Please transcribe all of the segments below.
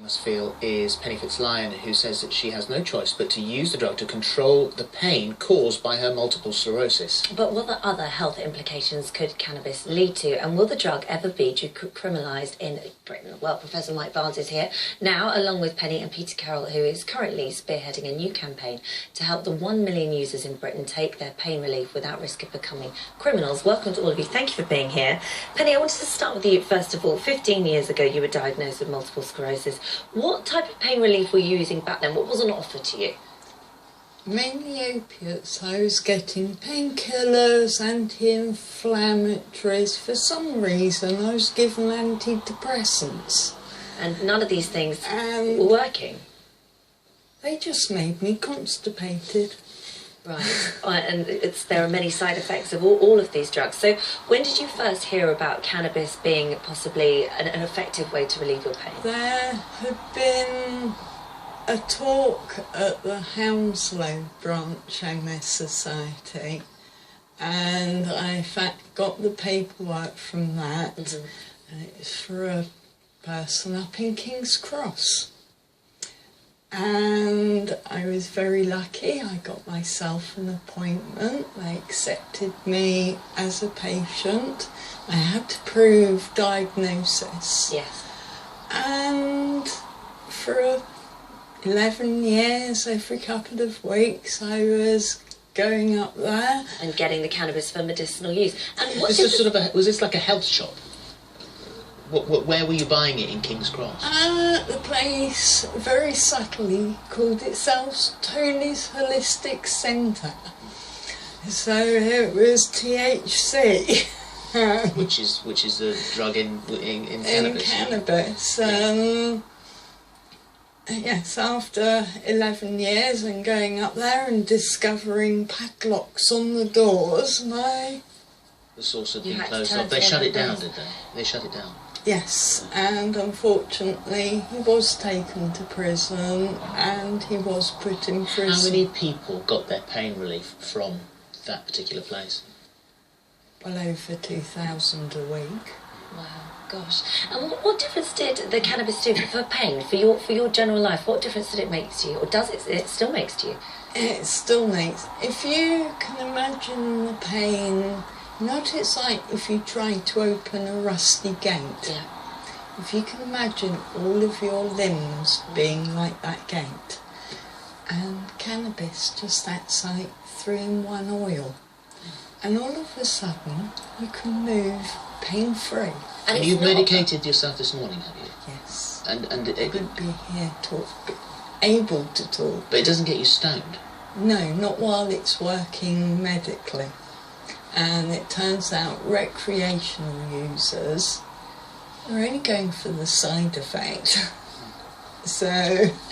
Must feel is Penny Fitzlyon, who says that she has no choice but to use the drug to control the pain caused by her multiple sclerosis. But what other health implications could cannabis lead to, and will the drug ever be decriminalised in Britain? Well, Professor Mike Barnes is here now, along with Penny and Peter Carroll, who is currently spearheading a new campaign to help the 1 million users in Britain take their pain relief without risk of becoming criminals. Welcome to all of you. Thank you for being here. Penny, I wanted to start with you first of all. 15 years ago, you were diagnosed with multiple sclerosis. What type of pain relief were you using back then? What was on offer to you? Mainly opiates. I was getting painkillers, anti-inflammatories. For some reason, I was given antidepressants. And none of these things were working? They just made me constipated. Right, and there are many side effects of all of these drugs. So when did you first hear about cannabis being possibly an effective way to relieve your pain? There had been a talk at the Hounslow branch MS Society, and I in fact got the paperwork from that, and it was for a person up in King's Cross. And I was very lucky. I got myself an appointment. They accepted me as a patient. I had to prove diagnosis. Yes. And for 11 years, every couple of weeks, I was going up there. And getting the cannabis for medicinal use. And Was this like a health shop? Where were you buying it in King's Cross? The place very subtly called itself Tony's Holistic Centre. So it was THC. which is the drug in cannabis. In cannabis. Yes, after 11 years and going up there and discovering padlocks on the doors, the source had been closed off. They shut it down, did they? They shut it down. Yes, and unfortunately he was taken to prison and he was put in prison. How many people got their pain relief from that particular place? Well, over 2,000 a week. Wow, gosh. And what difference did the cannabis do for pain, for your general life? What difference did it make to you, or does it still makes to you? It still makes. If you can imagine the pain. Not it's like if you try to open a rusty gate. Yeah. If you can imagine all of your limbs being like that gate. And cannabis just acts like 3-in-1 oil. And all of a sudden, you can move pain-free. And you've medicated yourself this morning, have you? Yes. And I wouldn't be here able to talk. But it doesn't get you stoned? No, not while it's working medically. And it turns out recreational users are only going for the side effect. So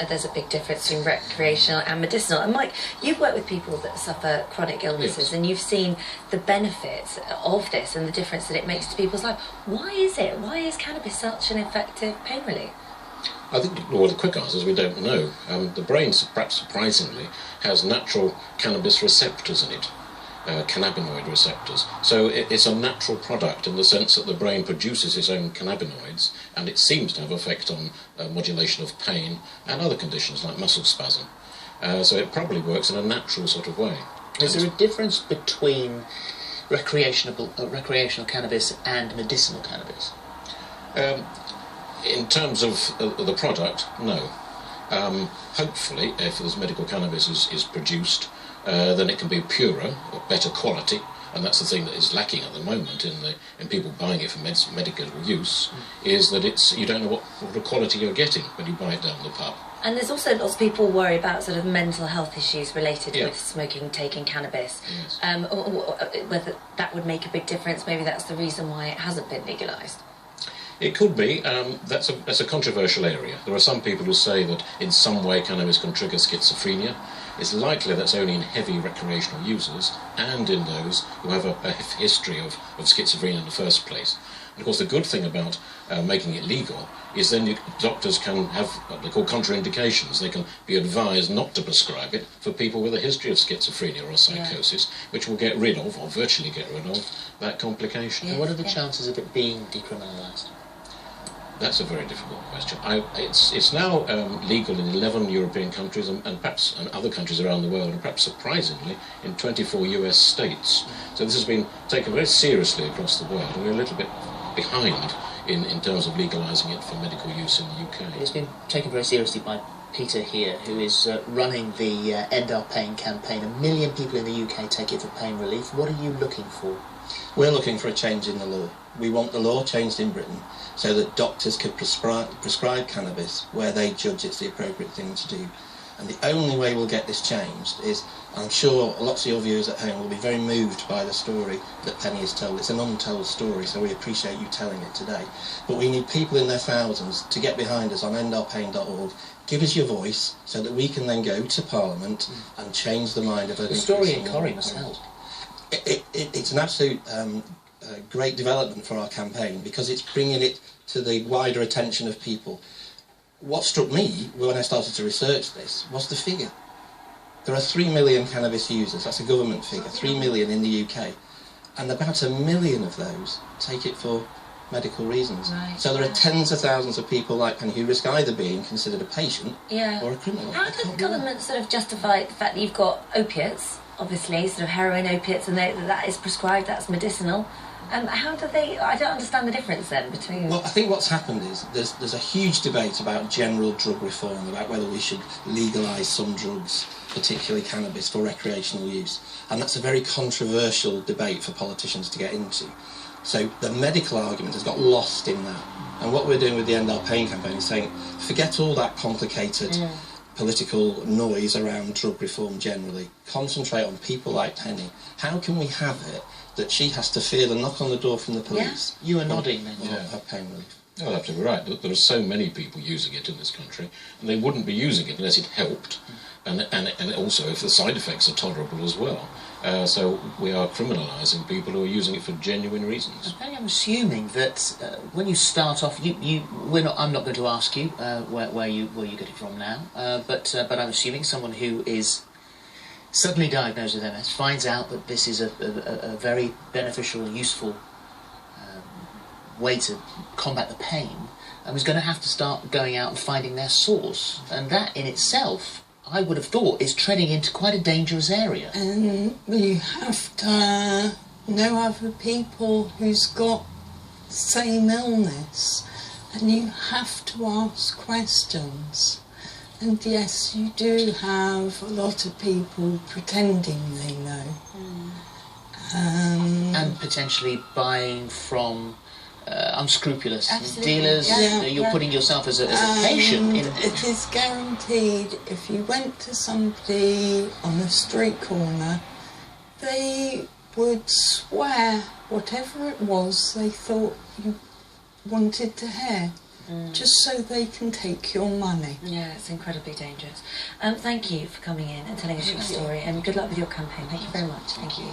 there's a big difference between recreational and medicinal. And Mike, you've worked with people that suffer chronic illnesses, yes, and you've seen the benefits of this and the difference that it makes to people's life. Why is it? Why is cannabis such an effective pain relief? I think, well, the quick answer is we don't know. The brain, perhaps surprisingly, has natural cannabis receptors in it. Cannabinoid receptors. So it's a natural product in the sense that the brain produces its own cannabinoids, and it seems to have effect on modulation of pain and other conditions like muscle spasm. So it probably works in a natural sort of way. Is there a difference between recreational cannabis and medicinal cannabis? In terms of the product, no. Hopefully, if this medical cannabis is produced, then it can be purer or better quality, and that's the thing that is lacking at the moment in people buying it for medical use, is that you don't know what sort of quality you're getting when you buy it down the pub. And there's also lots of people worry about sort of mental health issues related with smoking, taking cannabis. Yes. Whether that would make a big difference, maybe that's the reason why it hasn't been legalised. It could be. That's a controversial area. There are some people who say that in some way cannabis can trigger schizophrenia. It's likely that's only in heavy recreational users and in those who have a history of schizophrenia in the first place. And of course the good thing about making it legal is then doctors can have what they call contraindications. They can be advised not to prescribe it for people with a history of schizophrenia or psychosis, which will get rid of, or virtually get rid of, that complication. And what are the chances of it being decriminalised? That's a very difficult question. It's now legal in 11 European countries and perhaps and other countries around the world, and perhaps surprisingly in 24 US states. So this has been taken very seriously across the world, and we're a little bit behind in terms of legalising it for medical use in the UK. It's been taken very seriously by Peter here, who is running the End Our Pain campaign. 1 million people in the UK take it for pain relief. What are you looking for? We're looking for a change in the law. We want the law changed in Britain so that doctors can prescribe cannabis where they judge it's the appropriate thing to do. And the only way we'll get this changed is, I'm sure lots of your viewers at home will be very moved by the story that Penny has told. It's an untold story, so we appreciate you telling it today. But we need people in their thousands to get behind us on endourpain.org. Give us your voice so that we can then go to Parliament and change the mind of The story in Corrie must help. It's an absolute great development for our campaign, because it's bringing it to the wider attention of people. What struck me when I started to research this was the figure. There are 3 million cannabis users, that's a government figure, 3 million in the UK, and about 1 million of those take it for medical reasons. Right. So there are tens of thousands of people like Penny who risk either being considered a patient or a criminal. How does the government sort of justify the fact that you've got opiates, obviously, sort of heroin opiates, and that is prescribed, that's medicinal? How do they... I don't understand the difference then between... Well, I think what's happened is there's a huge debate about general drug reform, about whether we should legalise some drugs, particularly cannabis, for recreational use. And that's a very controversial debate for politicians to get into. So the medical argument has got lost in that. And what we're doing with the End Our Pain campaign is saying, forget all that complicated political noise around drug reform generally. Concentrate on people like Penny. How can we have it that she has to fear the knock on the door from the police? Yeah. You are nodding then. Her pain relief. Oh, absolutely right. There are so many people using it in this country, and they wouldn't be using it unless it helped, and also if the side effects are tolerable as well. So we are criminalising people who are using it for genuine reasons. I'm assuming that when you start off, I'm not going to ask you where you get it from now, but I'm assuming someone who is suddenly diagnosed with MS finds out that this is a very beneficial, useful way to combat the pain, and is going to have to start going out and finding their source, and that in itself, I would have thought, is treading into quite a dangerous area. And you have to know other people who's got the same illness, and you have to ask questions. And yes, you do have a lot of people pretending they know. And potentially buying from unscrupulous dealers. You're putting yourself as a patient in... It is guaranteed, if you went to somebody on a street corner, they would swear whatever it was they thought you wanted to hear. Just so they can take your money. Yeah, it's incredibly dangerous. Thank you for coming in and telling us your story, and good luck with your campaign. Thank you very much. Thank you.